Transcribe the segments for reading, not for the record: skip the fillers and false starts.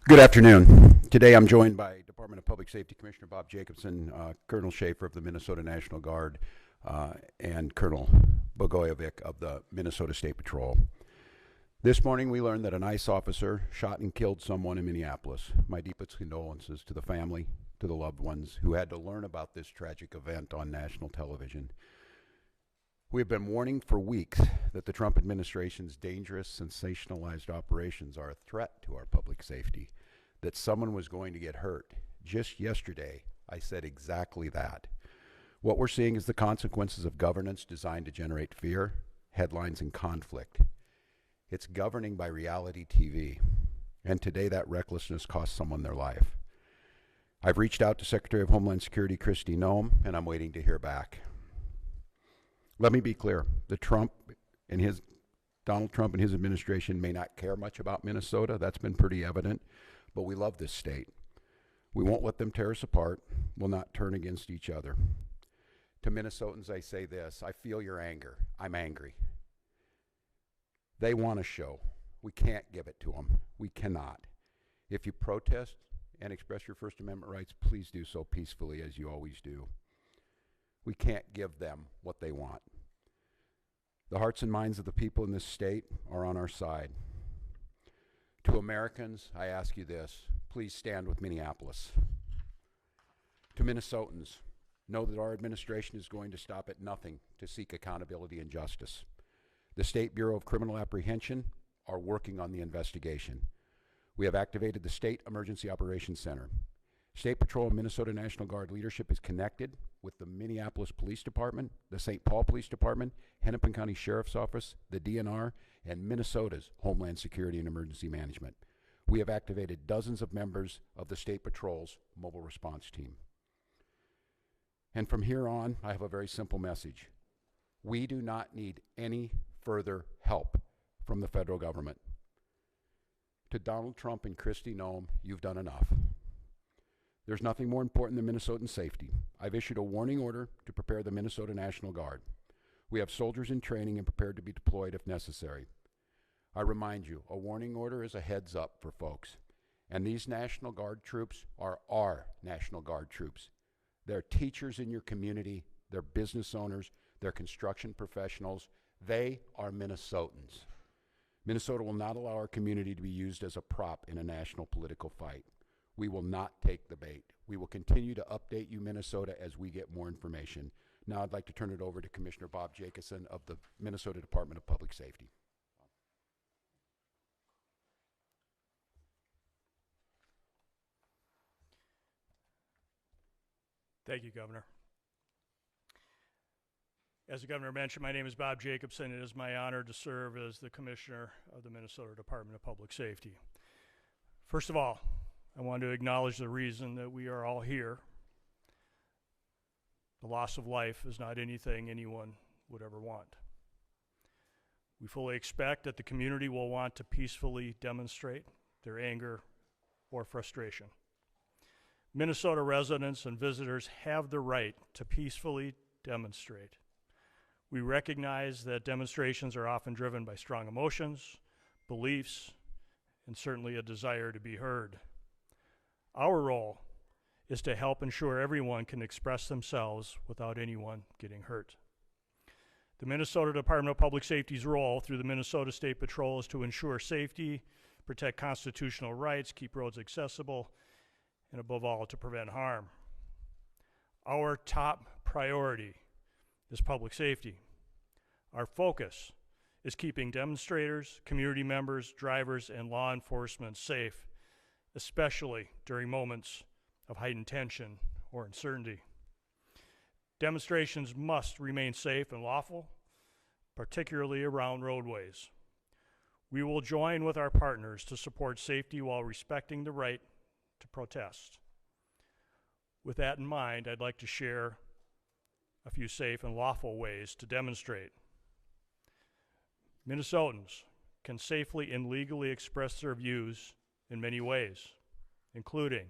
Good afternoon. Today I'm joined by Department of Public Safety Commissioner Bob Jacobson, Colonel Schaefer of the Minnesota National Guard, and Colonel Bogojevic of the Minnesota State Patrol. This morning we learned that an ICE officer shot and killed someone in Minneapolis. My deepest condolences to the family, to the loved ones who had to learn about this tragic event on national television. We have been warning for weeks that the Trump administration's dangerous, sensationalized operations are a threat to our public safety, that someone was going to get hurt. Just yesterday, I said exactly that. What we're seeing is the consequences of governance designed to generate fear, headlines, and conflict. It's governing by reality TV, and today that recklessness cost someone their life. I've reached out to Secretary of Homeland Security Kristi Noem, and I'm waiting to hear back. Let me be clear, Donald Trump and his administration may not care much about Minnesota. That's been pretty evident, but we love this state. We won't let them tear us apart. We'll not turn against each other. To Minnesotans, I say this: I feel your anger. I'm angry. They want a show. We can't give it to them. We cannot. If you protest and express your First Amendment rights, please do so peacefully, as you always do. We can't give them what they want. The hearts and minds of the people in this state are on our side. To Americans, I ask you this: please stand with Minneapolis. To Minnesotans, know that our administration is going to stop at nothing to seek accountability and justice. The State Bureau of Criminal Apprehension are working on the investigation. We have activated the State Emergency Operations Center. State Patrol and Minnesota National Guard leadership is connected with the Minneapolis Police Department, the St. Paul Police Department, Hennepin County Sheriff's Office, the DNR, and Minnesota's Homeland Security and Emergency Management. We have activated dozens of members of the State Patrol's mobile response team. And from here on, I have a very simple message. We do not need any further help from the federal government. To Donald Trump and Kristi Noem, you've done enough. There's nothing more important than Minnesotan safety. I've issued a warning order to prepare the Minnesota National Guard. We have soldiers in training and prepared to be deployed if necessary. I remind you, a warning order is a heads up for folks. And these National Guard troops are our National Guard troops. They're teachers in your community, they're business owners, they're construction professionals. They are Minnesotans. Minnesota will not allow our community to be used as a prop in a national political fight. We will not take the bait. We will continue to update you, Minnesota, as we get more information. Now I'd like to turn it over to Commissioner Bob Jacobson of the Minnesota Department of Public Safety. Thank you, Governor. As the Governor mentioned, my name is Bob Jacobson. It is my honor to serve as the Commissioner of the Minnesota Department of Public Safety. First of all, I want to acknowledge the reason that we are all here. The loss of life is not anything anyone would ever want. We fully expect that the community will want to peacefully demonstrate their anger or frustration. Minnesota residents and visitors have the right to peacefully demonstrate. We recognize that demonstrations are often driven by strong emotions, beliefs, and certainly a desire to be heard. Our role is to help ensure everyone can express themselves without anyone getting hurt. The Minnesota Department of Public Safety's role through the Minnesota State Patrol is to ensure safety, protect constitutional rights, keep roads accessible, and above all, to prevent harm. Our top priority is public safety. Our focus is keeping demonstrators, community members, drivers, and law enforcement safe, especially during moments of heightened tension or uncertainty. Demonstrations must remain safe and lawful, particularly around roadways. We will join with our partners to support safety while respecting the right to protest. With that in mind, I'd like to share a few safe and lawful ways to demonstrate. Minnesotans can safely and legally express their views in many ways, including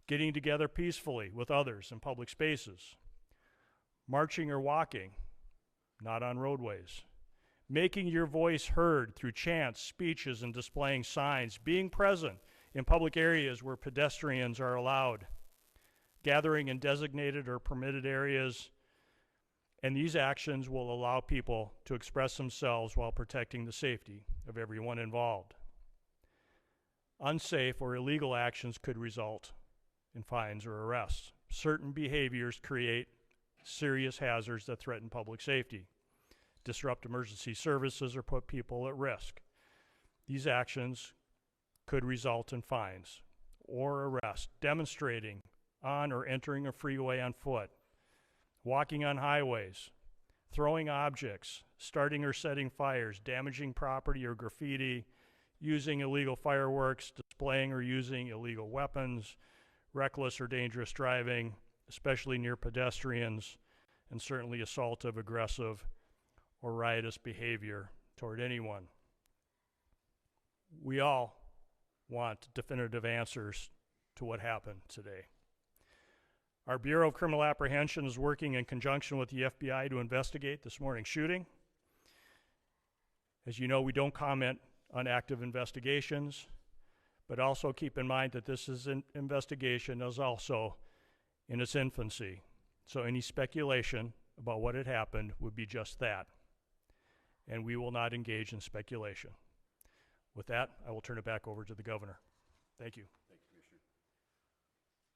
getting together peacefully with others in public spaces, marching or walking, not on roadways, making your voice heard through chants, speeches, and displaying signs, being present in public areas where pedestrians are allowed, gathering in designated or permitted areas, and these actions will allow people to express themselves while protecting the safety of everyone involved. Unsafe or illegal actions could result in fines or arrests. Certain behaviors create serious hazards that threaten public safety, disrupt emergency services, or put people at risk. These actions could result in fines or arrest. Demonstrating on or entering a freeway on foot, walking on highways, throwing objects, starting or setting fires, damaging property or graffiti, using illegal fireworks, displaying or using illegal weapons, reckless or dangerous driving, especially near pedestrians, and certainly assaultive, aggressive, or riotous behavior toward anyone. We all want definitive answers to what happened today. Our Bureau of Criminal Apprehension is working in conjunction with the FBI to investigate this morning's shooting. As you know, we don't comment on active investigations, but also keep in mind that this is an investigation is also in its infancy. So any speculation about what had happened would be just that. And we will not engage in speculation. With that, I will turn it back over to the governor. Thank you. Thank you, Commissioner.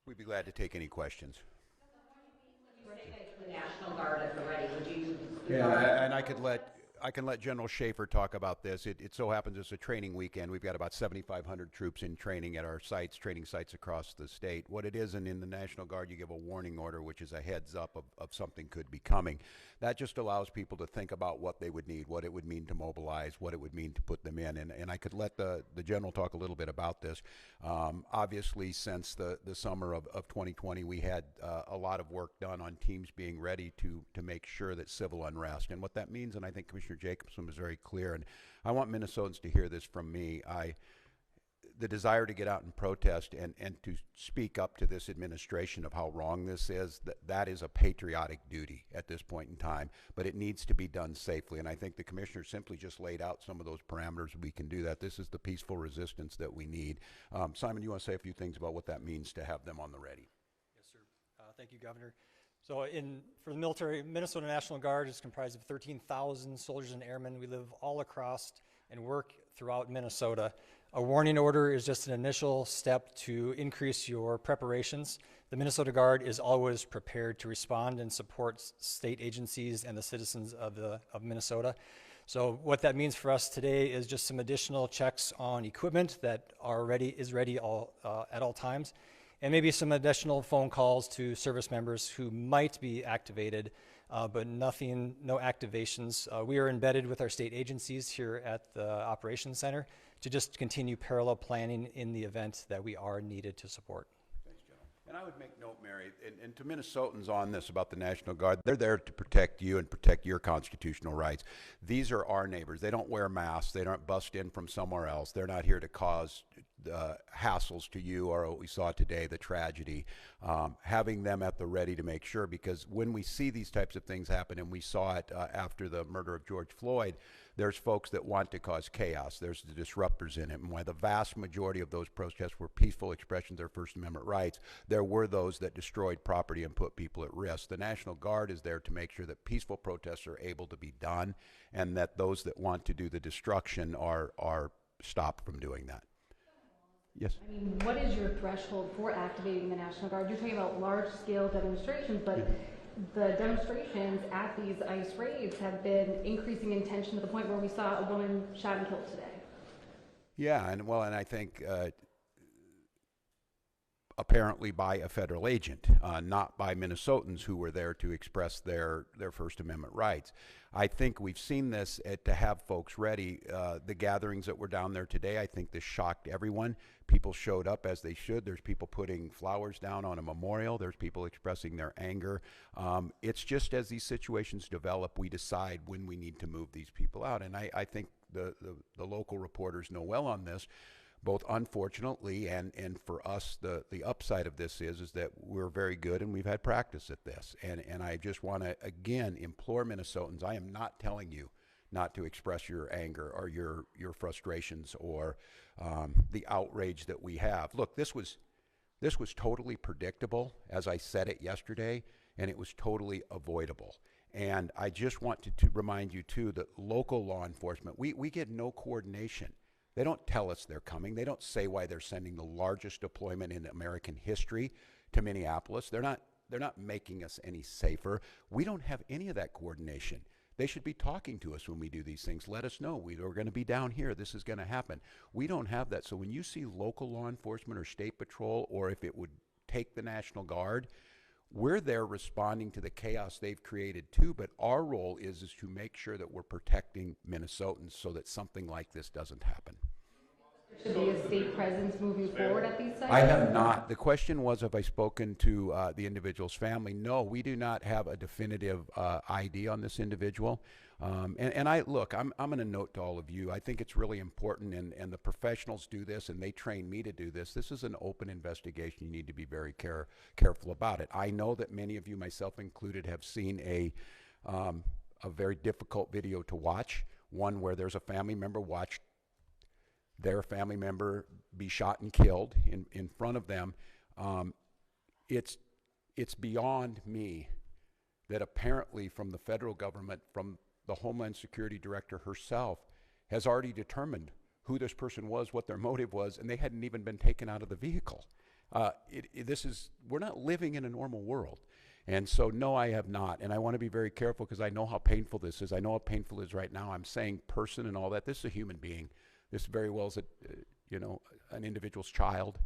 We'd be glad to take any questions. The National Guard at the ready, would you? Yeah, and I can let General Schaefer talk about this. It so happens it's a training weekend. We've got about 7,500 troops in training at our sites, training sites across the state. What it is, and in the National Guard, you give a warning order, which is a heads up of something could be coming. That just allows people to think about what they would need, what it would mean to mobilize, what it would mean to put them in. And I could let the General talk a little bit about this. Obviously, since the summer of 2020, we had a lot of work done on teams being ready to make sure that civil unrest. And what that means, and I think Commissioner Jacobson was very clear, and I want Minnesotans to hear this from me. The desire to get out and protest and to speak up to this administration of how wrong this is, that is a patriotic duty at this point in time, but it needs to be done safely. And I think the commissioner simply just laid out some of those parameters. We can do that. This is the peaceful resistance that we need. Simon, you want to say a few things about what that means to have them on the ready? Yes, sir. Thank you, Governor. So for the military, Minnesota National Guard is comprised of 13,000 soldiers and airmen. We live all across and work throughout Minnesota. A warning order is just an initial step to increase your preparations. The Minnesota Guard is always prepared to respond and support state agencies and the citizens of Minnesota. So what that means for us today is just some additional checks on equipment that is ready at all times, and maybe some additional phone calls to service members who might be activated, but no activations. We are embedded with our state agencies here at the Operations Center to just continue parallel planning in the event that we are needed to support. Thanks, General. And I would make note, Mary, and to Minnesotans on this about the National Guard, they're there to protect you and protect your constitutional rights. These are our neighbors. They don't wear masks. They don't bust in from somewhere else. They're not here to cause hassles to you or what we saw today, the tragedy. Having them at the ready to make sure, because when we see these types of things happen, and we saw it after the murder of George Floyd, there's folks that want to cause chaos. There's the disruptors in it. And while the vast majority of those protests were peaceful expressions of their First Amendment rights, there were those that destroyed property and put people at risk. The National Guard is there to make sure that peaceful protests are able to be done, and that those that want to do the destruction are stopped from doing that. Yes. I mean, what is your threshold for activating the National Guard? You're talking about large-scale demonstrations, but the demonstrations at these ICE raids have been increasing in tension to the point where we saw a woman shot and killed today. Yeah, and I think apparently by a federal agent, not by Minnesotans who were there to express their First Amendment rights. I think we've seen this to have folks ready. The gatherings that were down there today, I think this shocked everyone. People showed up as they should. There's people putting flowers down on a memorial. There's people expressing their anger. It's just as these situations develop, we decide when we need to move these people out. And I think the local reporters know well on this. Both unfortunately and for us, the upside of this is that we're very good and we've had practice at this. And I just want to, again, implore Minnesotans, I am not telling you not to express your anger or your frustrations or the outrage that we have. Look, this was totally predictable, as I said it yesterday, and it was totally avoidable. And I just want to remind you, too, that local law enforcement, we get no coordination. They don't tell us they're coming. They don't say why they're sending the largest deployment in American history to Minneapolis. They're not making us any safer. We don't have any of that coordination. They should be talking to us when we do these things. Let us know. We're going to be down here. This is going to happen. We don't have that. So when you see local law enforcement or state patrol, or if it would take the National Guard, we're there responding to the chaos they've created too, but our role is to make sure that we're protecting Minnesotans so that something like this doesn't happen. Should be a state presence moving forward at these sites? I have not. The question was, have I spoken to the individual's family? No, we do not have a definitive ID on this individual. And I'm going to note to all of you, I think it's really important, and the professionals do this, and they train me to do this. This is an open investigation. You need to be very careful about it. I know that many of you, myself included, have seen a very difficult video to watch, one where there's a family member watched their family member be shot and killed in front of them. It's beyond me that apparently from the federal government, from the Homeland Security Director herself, has already determined who this person was, what their motive was, and they hadn't even been taken out of the vehicle. We're not living in a normal world. And so, no, I have not. And I want to be very careful because I know how painful this is. I know how painful it is right now. I'm saying person and all that. This is a human being. This very well is an individual's child,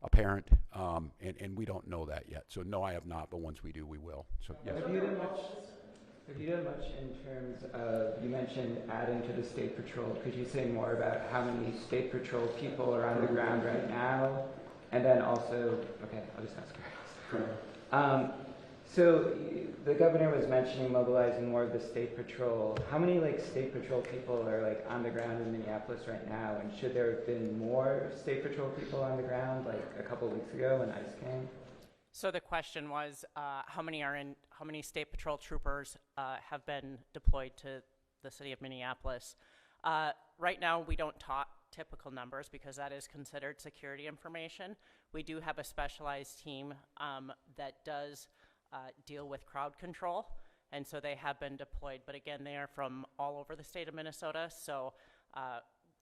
a parent, and we don't know that yet. So no, I have not, but once we do, we will. So yes. Have you done much in terms of, you mentioned adding to the state patrol. Could you say more about how many state patrol people are on the ground right now? And then also, okay, I'll just ask her. So the governor was mentioning mobilizing more of the state patrol. How many state patrol people are on the ground in Minneapolis right now? And should there have been more state patrol people on the ground a couple of weeks ago when ICE came? So the question was, how many state patrol troopers have been deployed to the city of Minneapolis? Right now, we don't talk typical numbers because that is considered security information. We do have a specialized team that does deal with crowd control, and so they have been deployed. But again, they are from all over the state of Minnesota, so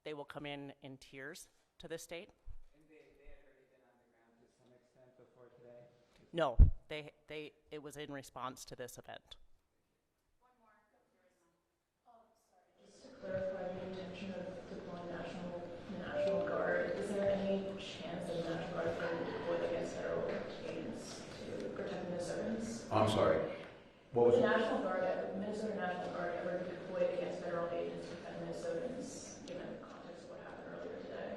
they will come in tiers to the state. And they had already been on the ground to some extent before today? No, it was in response to this event. Just to clarify the intention of deploying the National Guard, is there any chance that the National Guard is going to be deployed against federal agents to protect Minnesotans? I'm sorry. What was the National Guard, Minnesota National Guard, ever deployed against federal agents to protect Minnesotans, given the context of what happened earlier today?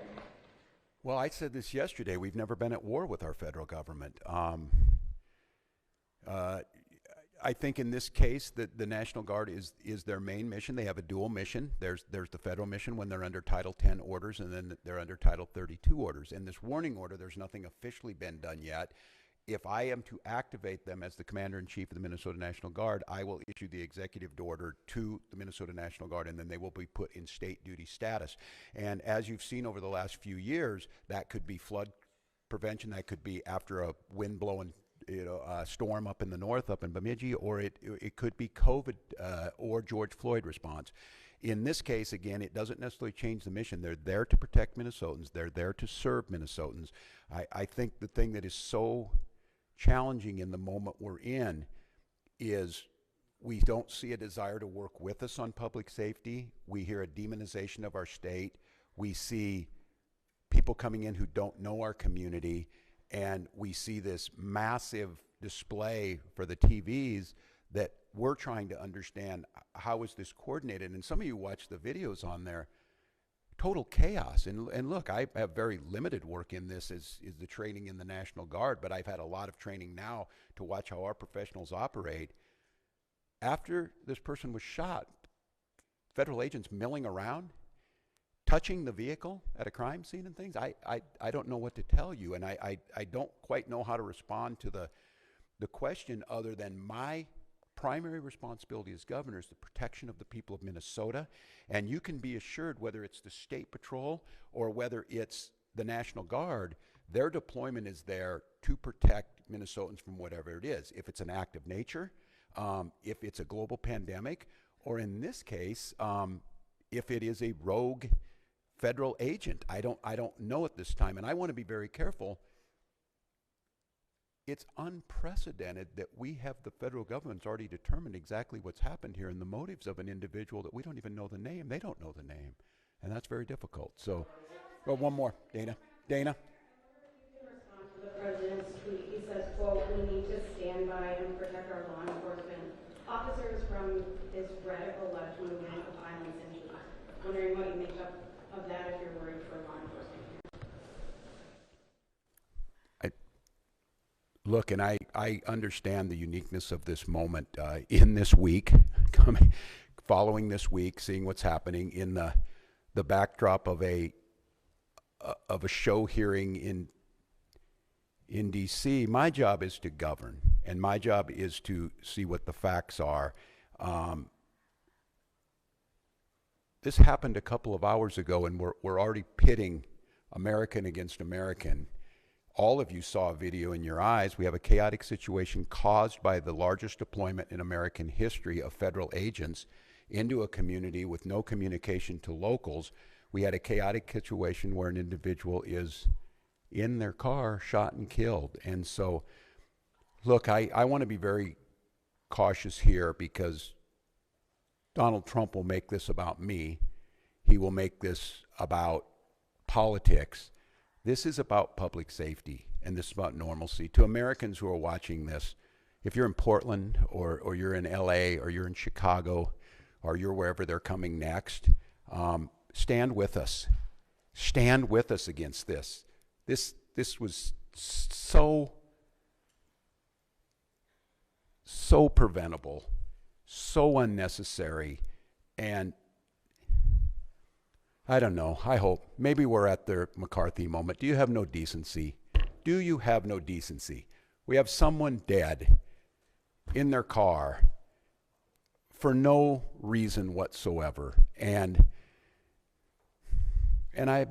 Well, I said this yesterday. We've never been at war with our federal government. I think in this case that the National Guard is their main mission. They have a dual mission. There's the federal mission when they're under Title 10 orders, and then they're under Title 32 orders. In this warning order, there's nothing officially been done yet. If I am to activate them as the Commander-in-Chief of the Minnesota National Guard, I will issue the executive order to the Minnesota National Guard, and then they will be put in state duty status. And as you've seen over the last few years, that could be flood prevention, that could be after a wind-blowing storm up in the north, up in Bemidji, or it could be COVID or George Floyd response. In this case, again, it doesn't necessarily change the mission. They're there to protect Minnesotans. They're there to serve Minnesotans. I think the thing that is so challenging in the moment we're in is we don't see a desire to work with us on public safety. We hear a demonization of our state. We see people coming in who don't know our community, and we see this massive display for the TVs that we're trying to understand how is this coordinated. And some of you watch the videos on there, total chaos. And look, I have very limited work in this is the training in the National Guard, but I've had a lot of training now to watch how our professionals operate. After this person was shot, federal agents milling around, touching the vehicle at a crime scene and things. I don't know what to tell you, and I don't quite know how to respond to the question other than my primary responsibility as governor is the protection of the people of Minnesota, and you can be assured whether it's the State Patrol or whether it's the National Guard, their deployment is there to protect Minnesotans from whatever it is. If it's an act of nature, if it's a global pandemic, or in this case, if it is a rogue federal agent. I don't know at this time, and I want to be very careful. It's unprecedented that we have the federal government's already determined exactly what's happened here and the motives of an individual that we don't even know the name. They don't know the name, and that's very difficult. So, well, one more, Dana. Dana. In response to the president's tweet, he says, quote, "We need to stand by and protect our law enforcement officers from this radical left movement of violence and hate." Wondering what you make of that, if you're worried for law enforcement. Look, and I understand the uniqueness of this moment in this week, following this week, seeing what's happening in the backdrop of a show hearing in D.C. My job is to govern, and my job is to see what the facts are. This happened a couple of hours ago, and we're already pitting American against American. All of you saw a video in your eyes. We have a chaotic situation caused by the largest deployment in American history of federal agents into a community with no communication to locals. We had a chaotic situation where an individual is in their car, shot and killed. And so, look, I want to be very cautious here, because Donald Trump will make this about me. He will make this about politics. This is about public safety, and this is about normalcy. To Americans who are watching this, if you're in Portland or you're in LA or you're in Chicago or you're wherever they're coming next, stand with us. Stand with us against this. This was so preventable, so unnecessary, and I don't know. I hope. Maybe we're at the McCarthy moment. Do you have no decency? Do you have no decency? We have someone dead in their car for no reason whatsoever, and I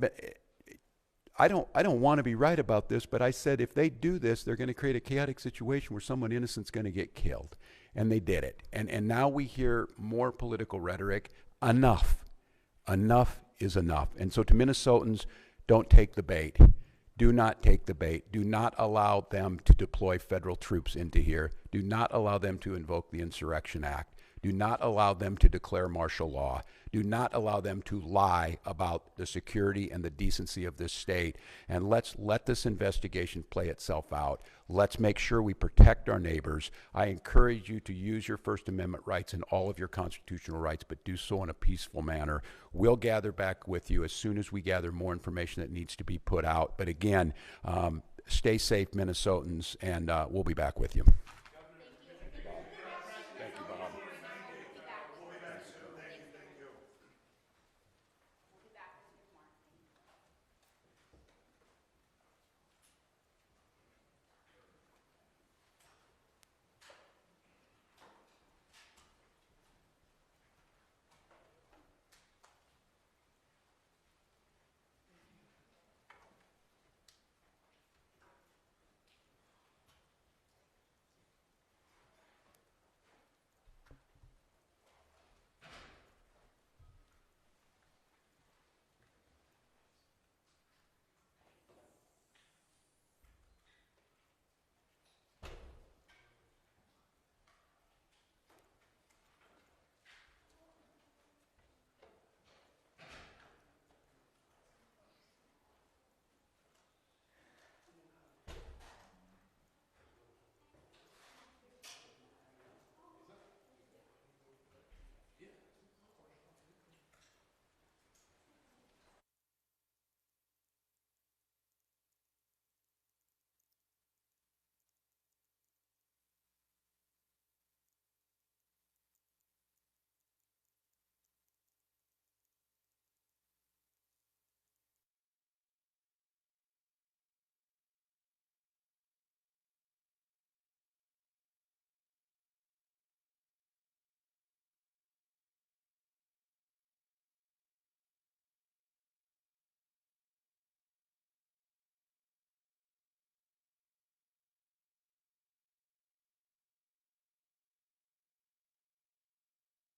don't want to be right about this, but I said if they do this, they're going to create a chaotic situation where someone innocent's going to get killed, and they did it. And now we hear more political rhetoric. Enough is enough. And so to Minnesotans, don't take the bait. Do not take the bait. Do not allow them to deploy federal troops into here. Do not allow them to invoke the Insurrection Act. Do not allow them to declare martial law. Do not allow them to lie about the security and the decency of this state. And let's let this investigation play itself out. Let's make sure we protect our neighbors. I encourage you to use your First Amendment rights and all of your constitutional rights, but do so in a peaceful manner. We'll gather back with you as soon as we gather more information that needs to be put out. But again, stay safe, Minnesotans, and we'll be back with you.